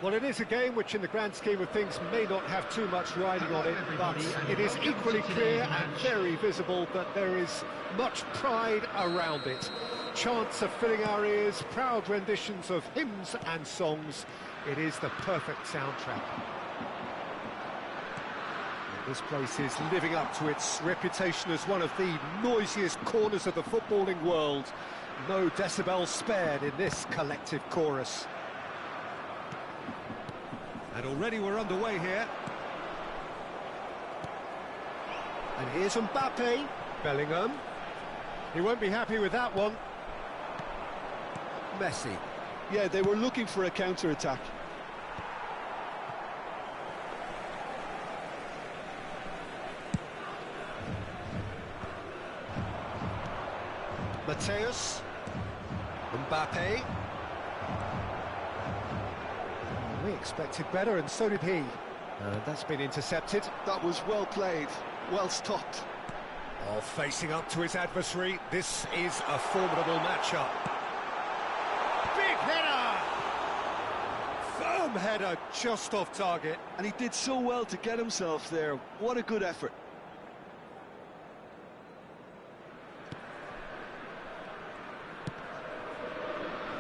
Well, it is a game which, in the grand scheme of things, may not have too much riding on it, but it is equally clear and very visible that there is much pride around it. Chants are filling our ears, proud renditions of hymns and songs. It is the perfect soundtrack. This place is living up to its reputation as one of the noisiest corners of the footballing world. No decibels spared in this collective chorus. And already we're underway here. And here's Mbappe. Bellingham. He won't be happy with that one. Messi. Yeah, they were looking for a counter-attack. Mateus. Mbappe. We expected better, and so did he. That's been intercepted. That was well played, well stopped. Oh, facing up to his adversary, this is a formidable matchup. Big header! Firm header, just off target. And he did so well to get himself there. What a good effort.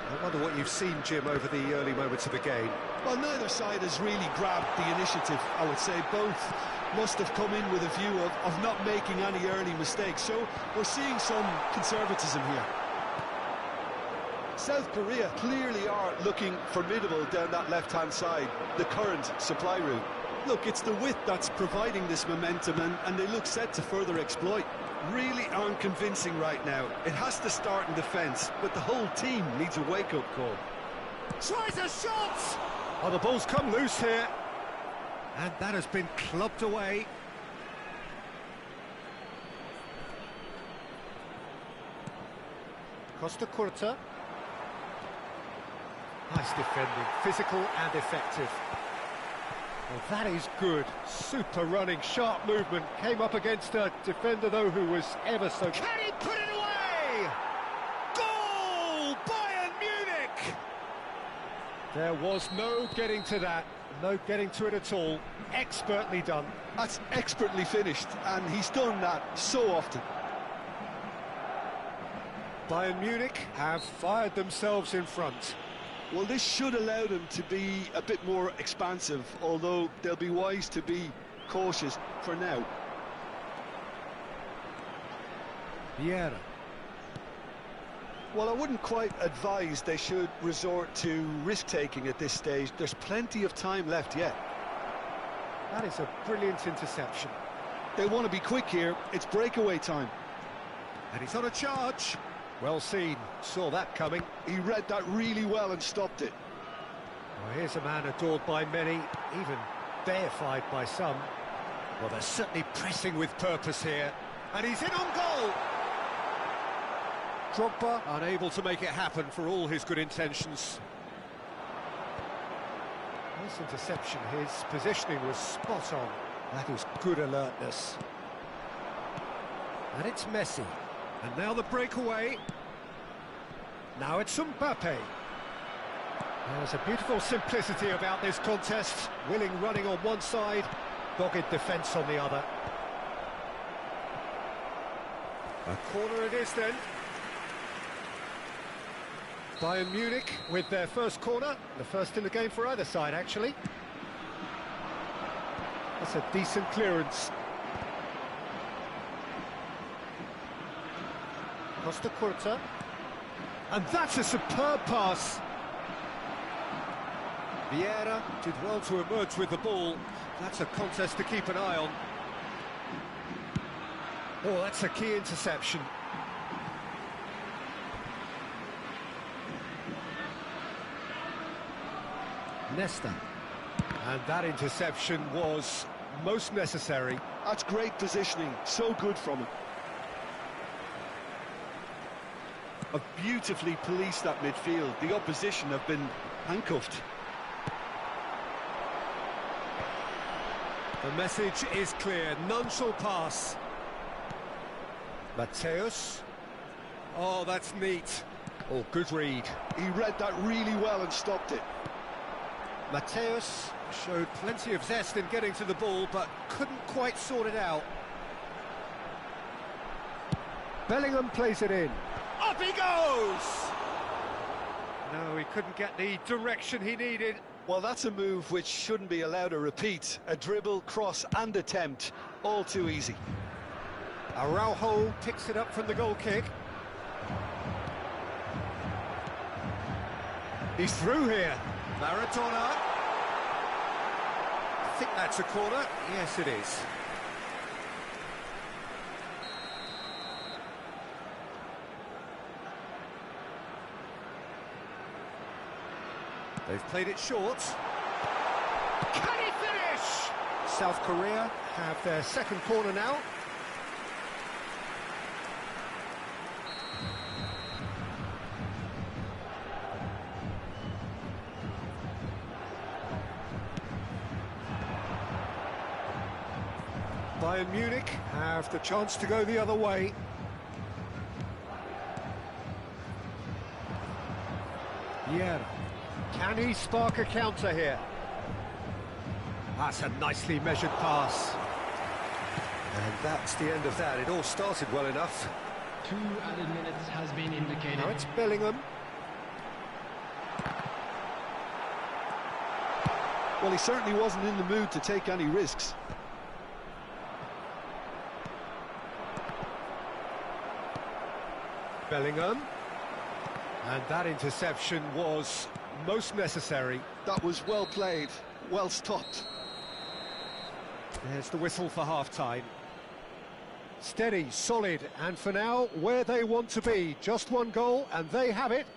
I wonder what you've seen, Jim, over the early moments of the game. Well, neither side has really grabbed the initiative, I would say. Both must have come in with a view of not making any early mistakes. So we're seeing some conservatism here. South Korea clearly are looking formidable down that left-hand side, the current supply route. Look, it's the width that's providing this momentum, and they look set to further exploit. Really aren't convincing right now. It has to start in defence, but the whole team needs a wake-up call. Tries a shot! Oh, the ball's come loose here. And that has been clubbed away. Costa Curta. Nice defending, physical and effective. Well, that is good. Super running, sharp movement. Came up against a defender, though, who was ever so... Can he put it away? Goal! Bayern Munich! There was no getting to that. No getting to it at all. Expertly done. That's expertly finished, and he's done that so often. Bayern Munich have fired themselves in front. Well, this should allow them to be a bit more expansive, although they'll be wise to be cautious for now. Vieira. Well, I wouldn't quite advise they should resort to risk-taking at this stage. There's plenty of time left yet. That is a brilliant interception. They want to be quick here. It's breakaway time. And he's on a charge. Well seen, saw that coming. He read that really well and stopped it. Well, here's a man adored by many, even deified by some. Well, they're certainly pressing with purpose here. And he's in on goal! Drogba unable to make it happen for all his good intentions. Nice interception, his positioning was spot on. That is good alertness. And it's Messi. And now the breakaway. Now it's Mbappe. There's a beautiful simplicity about this contest. Willing running on one side, dogged defence on the other. A corner it is then. Bayern Munich with their first corner. The first in the game for either side, actually. That's a decent clearance. Costa Curta. And that's a superb pass. Vieira did well to emerge with the ball. That's a contest to keep an eye on. Oh, that's a key interception. Nesta. And that interception was most necessary. That's great positioning, so good from him. Have beautifully policed that midfield. The opposition have been handcuffed. The message is clear, none shall pass. Mateus. Oh, that's neat. Oh, good read. He read that really well and stopped it. Mateus showed plenty of zest in getting to the ball, but couldn't quite sort it out. Bellingham plays it in. Up he goes! No, he couldn't get the direction he needed. Well, that's a move which shouldn't be allowed to repeat. A dribble, cross and attempt, all too easy. Araujo picks it up from the goal kick. He's through here. Maradona. I think that's a corner. Yes, it is. They've played it short. Can he finish? South Korea have their second corner now. Bayern Munich have the chance to go the other way. Yeah. Can he spark a counter here? That's a nicely measured pass. And that's the end of that. It all started well enough. 2 added minutes has been indicated. Now it's Bellingham. Well, he certainly wasn't in the mood to take any risks. Bellingham. And that interception was most necessary. That was well played, well stopped. There's the whistle for half-time. Steady, solid, and for now, where they want to be. Just one goal, and they have it.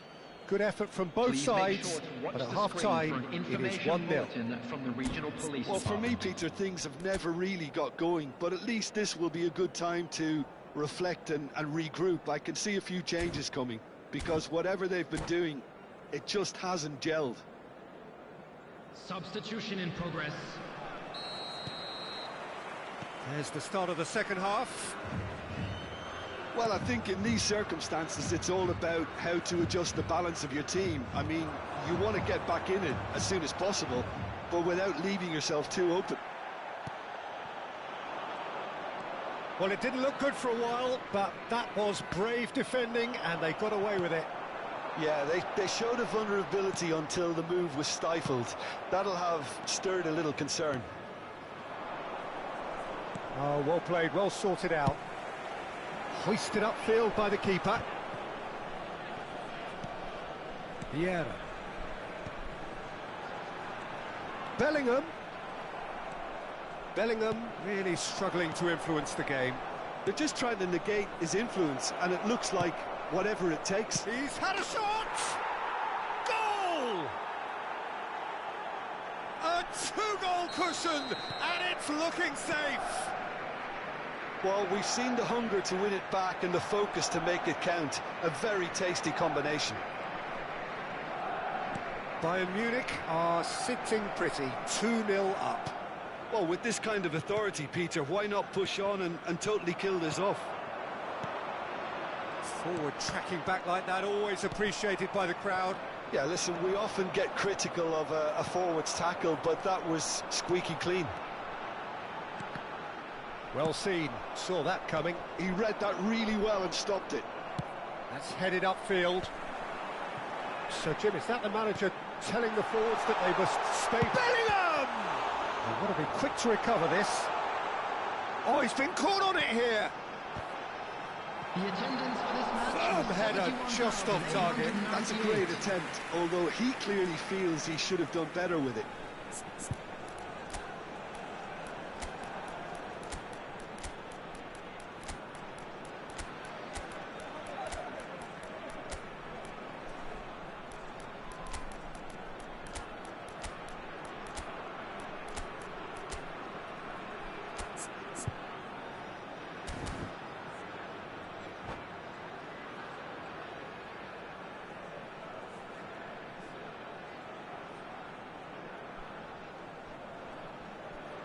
Good effort from both sides, but at half-time, it is 1-0. Well, for me, Peter, things have never really got going, but at least this will be a good time to reflect and regroup. I can see a few changes coming, because whatever they've been doing, it just hasn't gelled. Substitution in progress. There's the start of the second half. Well, I think in these circumstances, it's all about how to adjust the balance of your team. I mean, you want to get back in it as soon as possible, but without leaving yourself too open. Well, it didn't look good for a while, but that was brave defending, and they got away with it. Yeah, they showed a vulnerability until the move was stifled. That'll have stirred a little concern. Oh, well played, well sorted out. Hoisted upfield by the keeper. Vieira. Bellingham. Bellingham really struggling to influence the game. They're just trying to negate his influence, and it looks like whatever it takes. He's had a shot! Goal! A 2-goal cushion, and it's looking safe. Well, we've seen the hunger to win it back and the focus to make it count. A very tasty combination. Bayern Munich are sitting pretty, 2-0 up. Well, with this kind of authority, Peter, why not push on and totally kill this off? Forward tracking back like that, always appreciated by the crowd. Yeah, listen, we often get critical of a forward's tackle, but that was squeaky clean. Well seen, saw that coming. He read that really well and stopped it. That's headed upfield. So, Jim, is that the manager telling the forwards that they must stay? Bellingham! They've got to be quick to recover this. Oh, he's been caught on it here. The attendance for this match. Firm header, just off target. That's a great attempt, although he clearly feels he should have done better with it.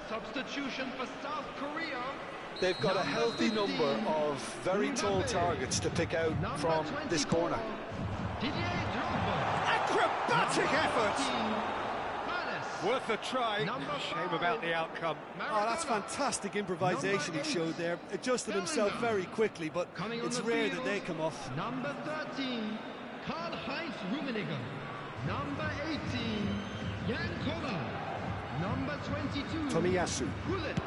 Substitution for South Korea. They've got a healthy number of very tall targets to pick out from this corner. Didier Drogba. Acrobatic effort! Worth a try. Shame about the outcome. Oh, that's fantastic improvisation he showed there. Adjusted himself very quickly, but it's rare that they come off. Number 13, Karl-Heinz Rummenigge. Number 18, Jan Koller. Number 22, Tomiyasu. Gullit.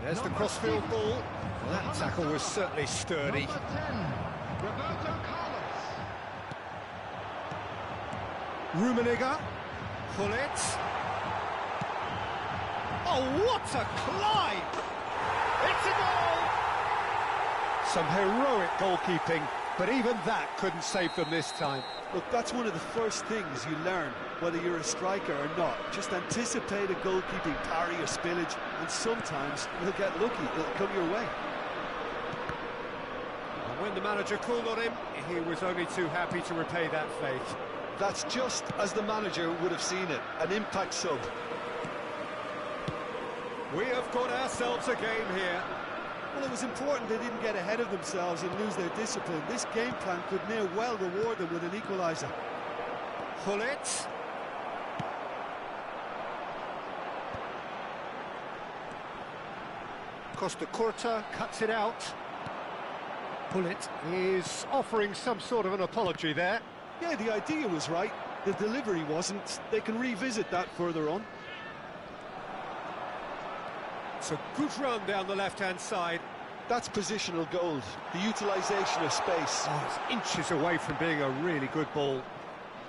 There's the Number crossfield 6, ball. That tackle was certainly sturdy. Number 10, Roberto Carlos. Rummenigge. Gullit. Oh, what a climb! It's a goal! Some heroic goalkeeping, but even that couldn't save them this time. Look, that's one of the first things you learn, whether you're a striker or not. Just anticipate a goalkeeping parry or spillage, and sometimes you'll get lucky. It'll come your way. And when the manager called on him, he was only too happy to repay that faith. That's just as the manager would have seen it, an impact sub. We have got ourselves a game here. Well, it was important they didn't get ahead of themselves and lose their discipline. This game plan could near well reward them with an equaliser. Gullit. Costa Curta cuts it out. Gullit is offering some sort of an apology there. Yeah, the idea was right. The delivery wasn't. They can revisit that further on. It's a good run down the left-hand side. That's positional gold, the utilisation of space. Oh, it's inches away from being a really good ball.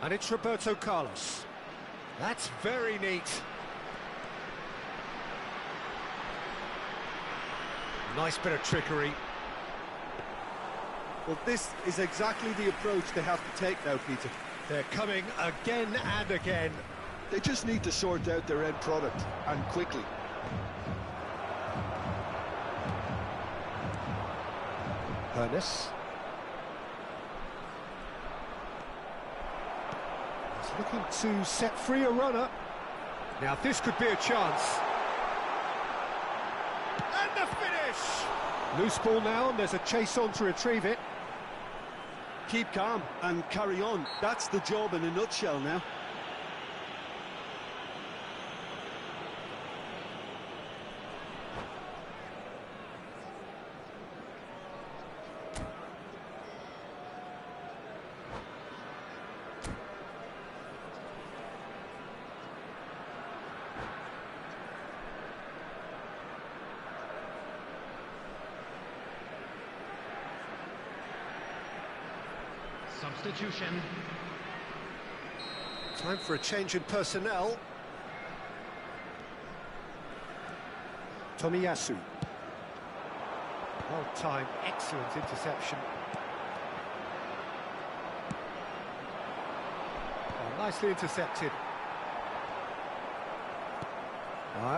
And it's Roberto Carlos. That's very neat. Nice bit of trickery. Well, this is exactly the approach they have to take now, Peter. They're coming again and again. They just need to sort out their end product, and quickly. Hernes. He's looking to set free a runner. Now this could be a chance. And the finish! Loose ball now, and there's a chase on to retrieve it. Keep calm and carry on. That's the job in a nutshell now. Substitution. Time for a change in personnel. Tomiyasu. Well timed, excellent interception. Oh, nicely intercepted.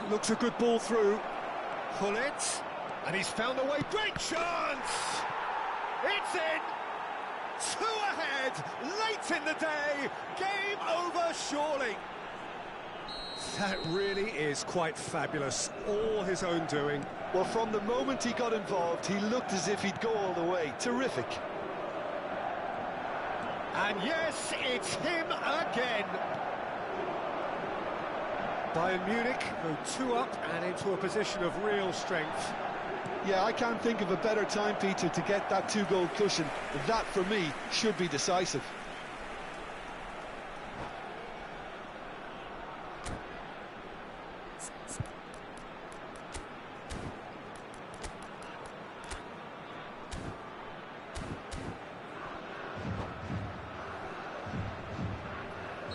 Looks a good ball through. Gullit, and he's found a way. Great chance! It's in! 2 ahead, late in the day, game over surely. That really is quite fabulous, all his own doing. Well, from the moment he got involved, he looked as if he'd go all the way. Terrific. And yes, it's him again. Bayern Munich go 2 up and into a position of real strength. Yeah, I can't think of a better time, Peter, to get that 2-goal cushion. That, for me, should be decisive.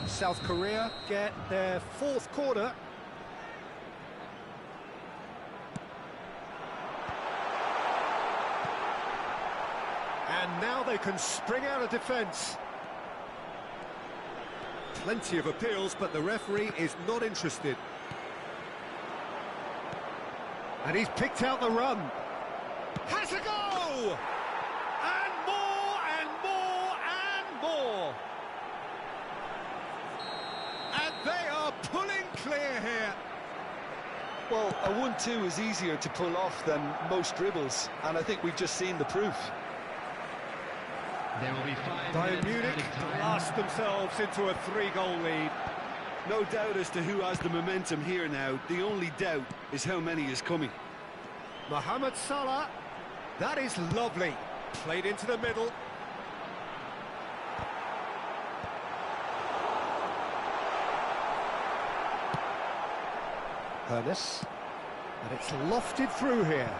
South Korea get their 4th corner. And now they can spring out of defence. Plenty of appeals, but the referee is not interested. And he's picked out the run. Has a go! And more, and more, and more. And they are pulling clear here. Well, a 1-2 is easier to pull off than most dribbles, and I think we've just seen the proof. There will be 5 Bayern minutes Munich added time. blast themselves into a 3-goal lead. No doubt as to who has the momentum here now. The only doubt is how many is coming. Mohamed Salah. That is lovely. Played into the middle. Ernest. And it's lofted through here.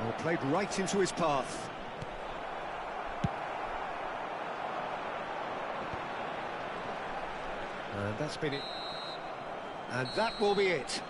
Well, played right into his path. And that's been it. And that will be it.